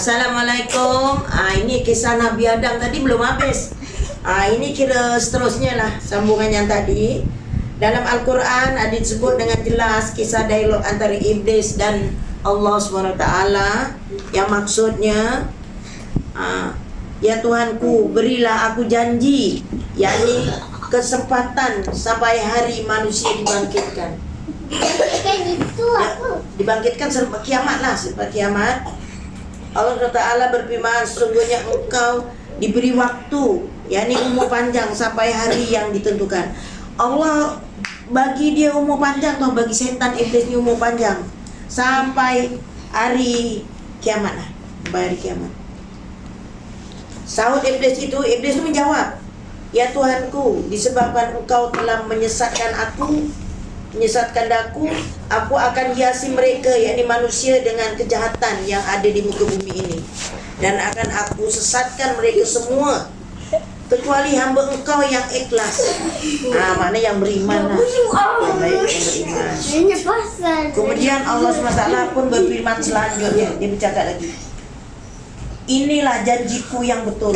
Assalamualaikum. Ini kisah Nabi Adam tadi belum habis. Ini kira seterusnya lah, sambungan yang tadi. Dalam Al-Quran ada disebut dengan jelas kisah dialog antara Iblis dan Allah SWT, yang maksudnya ya Tuhanku, berilah aku janji, yakni kesempatan sampai hari manusia dibangkitkan. Dibangkitkan serba kiamat lah, serba kiamat. Allah SWT berfirman, sesungguhnya engkau diberi waktu, yakni umur panjang sampai hari yang ditentukan. Allah bagi dia umur panjang, atau bagi setan iblis ni umur panjang sampai hari kiamat lah, sampai hari kiamat. Sahut iblis itu menjawab, ya Tuhanku, disebabkan engkau telah menyesatkan aku, aku akan hiasi mereka, yakni manusia, dengan kejahatan yang ada di muka bumi ini, dan akan aku sesatkan mereka semua kecuali hamba engkau yang ikhlas. Makna yang beriman lah, yang baik, yang beriman. Kemudian Allah SWT pun berfirman selanjutnya, dia bercakap lagi, inilah janjiku yang betul,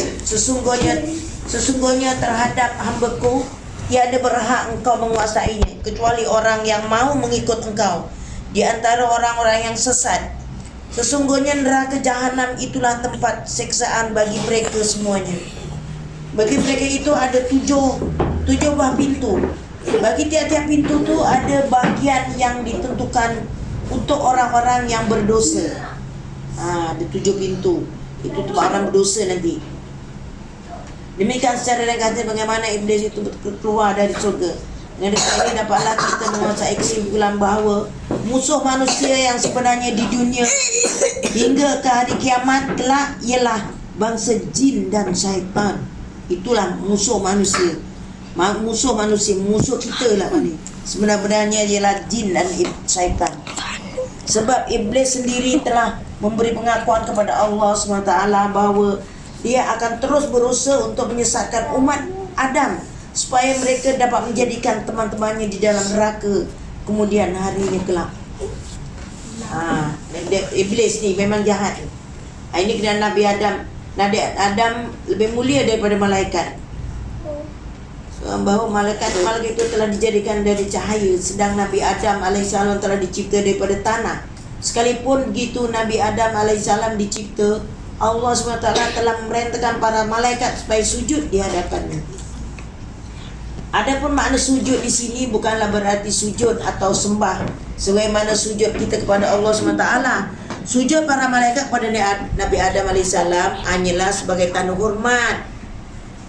sesungguhnya terhadap hambaku tiada berhak engkau menguasainya kecuali orang yang mau mengikut engkau di antara orang-orang yang sesat. Sesungguhnya neraka jahanam itulah tempat siksaan bagi mereka semuanya. Bagi mereka itu ada tujuh buah pintu. Bagi tiap-tiap pintu tu ada bagian yang ditentukan untuk orang-orang yang berdosa. Ada 7 pintu. Itu untuk orang berdosa nanti. Demikian secara ringkas bagaimana iblis itu keluar dari surga. Dengan ini dapatlah kita menguasai kesimpulan bahawa musuh manusia yang sebenarnya di dunia hingga ke hari kiamat kelak ialah bangsa jin dan syaitan. Itulah musuh manusia. Musuh kita lah ni. Sebenarnya ialah jin dan syaitan. Sebab iblis sendiri telah memberi pengakuan kepada Allah SWT bahawa dia akan terus berusaha untuk menyesatkan umat Adam supaya mereka dapat menjadikan teman-temannya di dalam neraka kemudian harinya kelak. Iblis ni memang jahat. Ini kerana Nabi Adam lebih mulia daripada malaikat. Bahawa malaikat itu telah dijadikan dari cahaya, sedang Nabi Adam AS telah dicipta daripada tanah. Sekalipun begitu Nabi Adam AS dicipta, Allah SWT telah memerintahkan para malaikat supaya sujud di hadapannya. Adapun makna sujud di sini bukanlah berarti sujud atau sembah sebagaimana sujud kita kepada Allah SWT. Sujud para malaikat kepada Nabi Adam AS hanyalah sebagai tanda hormat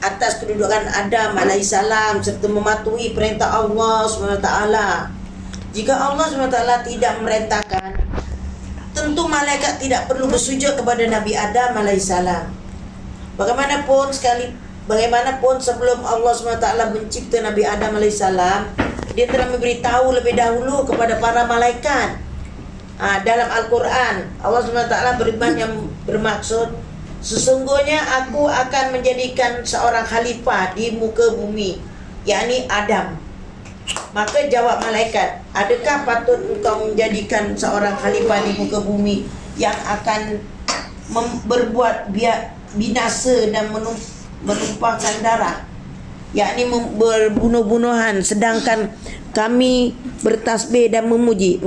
atas kedudukan Adam AS serta mematuhi perintah Allah SWT. Jika Allah SWT tidak memerintahkan, tentu malaikat tidak perlu bersujud kepada Nabi Adam AS. Bagaimanapun sebelum Allah SWT mencipta Nabi Adam AS, dia telah memberitahu lebih dahulu kepada para malaikat. Dalam Al-Quran Allah SWT beriman yang bermaksud, sesungguhnya aku akan menjadikan seorang khalifah di muka bumi, yakni Adam. Maka jawab malaikat, adakah patut engkau menjadikan seorang khalifah di muka bumi yang akan berbuat binasa dan menumpahkan darah, yakni berbunuh-bunuhan, sedangkan kami bertasbih dan memuji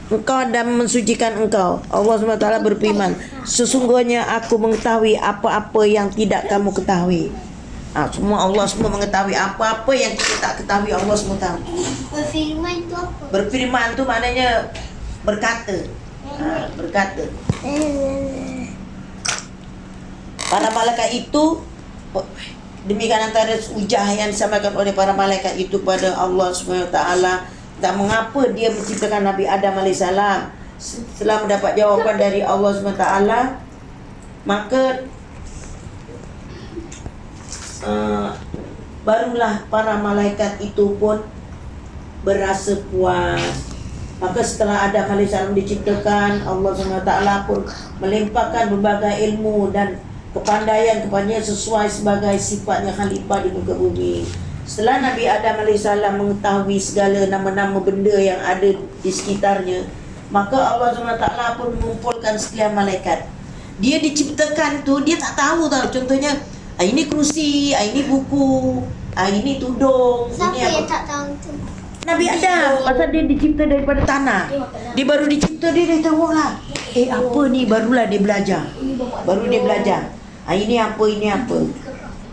engkau dan mensucikan engkau. Allah SWT berfirman, sesungguhnya aku mengetahui apa-apa yang tidak kamu ketahui. Allah semua mengetahui apa-apa yang kita tak ketahui. Allah semua tahu. Berfirman itu apa? Berfirman itu maknanya berkata. Berkata. Para malaikat itu, demikian antara hujah yang disampaikan oleh para malaikat itu pada Allah SWT dan mengapa dia menciptakan Nabi Adam AS. Setelah mendapat jawapan dari Allah SWT, maka barulah para malaikat itu pun berasa puas. Maka setelah Adam AS diciptakan, Allah SWT pun melimpahkan berbagai ilmu dan kepandaian kepadanya sesuai sebagai sifatnya khalifah di muka bumi. Setelah Nabi Adam AS mengetahui segala nama-nama benda yang ada di sekitarnya, maka Allah SWT pun mengumpulkan sekalian malaikat dia diciptakan tu dia tak tahu tau. Contohnya ini kerusi, ini buku, ini tudung, Siapa ini yang apa. tak tahu tu? Nabi Adam, pasal dia dicipta daripada tanah. Dia baru dicipta, dia dah tahu lah. Apa ni, barulah dia belajar. Baru dia belajar. Ini apa, ini apa.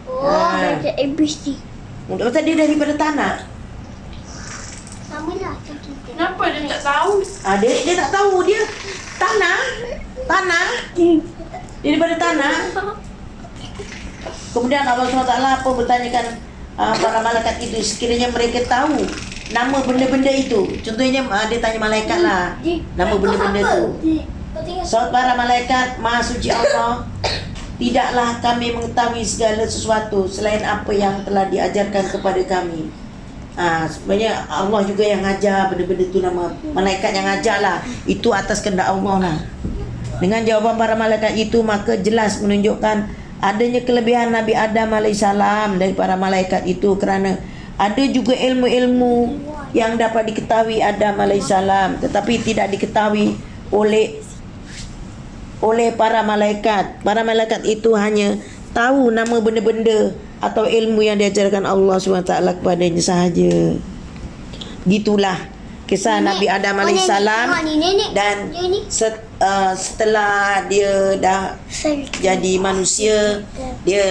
Oh, Ah. baca ABC. Pasal dia daripada tanah. Sama lah macam kita. Kenapa dia tak tahu? Dia tak tahu, dia tanah. Tanah. Dia daripada tanah. Kemudian Allah SWT apa bertanyakan para malaikat itu, sekiranya mereka tahu nama benda-benda itu. Contohnya dia tanya malaikat lah nama benda-benda itu. So para malaikat, Maha Suci Allah, tidaklah kami mengetahui segala sesuatu selain apa yang telah diajarkan kepada kami. Sebenarnya Allah juga yang ajar benda-benda itu, nama malaikat yang ajar lah. Itu atas kehendak Allah lah. Dengan jawaban para malaikat itu, maka jelas menunjukkan adanya kelebihan Nabi Adam AS dari para malaikat itu, kerana ada juga ilmu-ilmu yang dapat diketahui Adam AS tetapi tidak diketahui oleh para malaikat. Para malaikat itu hanya tahu nama benda-benda atau ilmu yang diajarkan Allah SWT kepadanya sahaja. Gitulah kisah Nabi Adam AS. Dan setelah dia dah jadi manusia, dia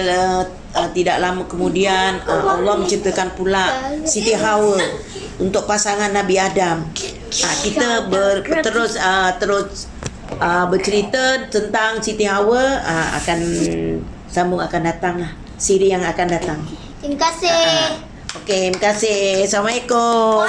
tidak lama kemudian Allah menciptakan pula Siti Hawa untuk pasangan Nabi Adam. Kita terus bercerita tentang Siti Hawa, akan sambung akan datang lah, siri yang akan datang. Terima kasih. Okey, terima kasih. Assalamualaikum.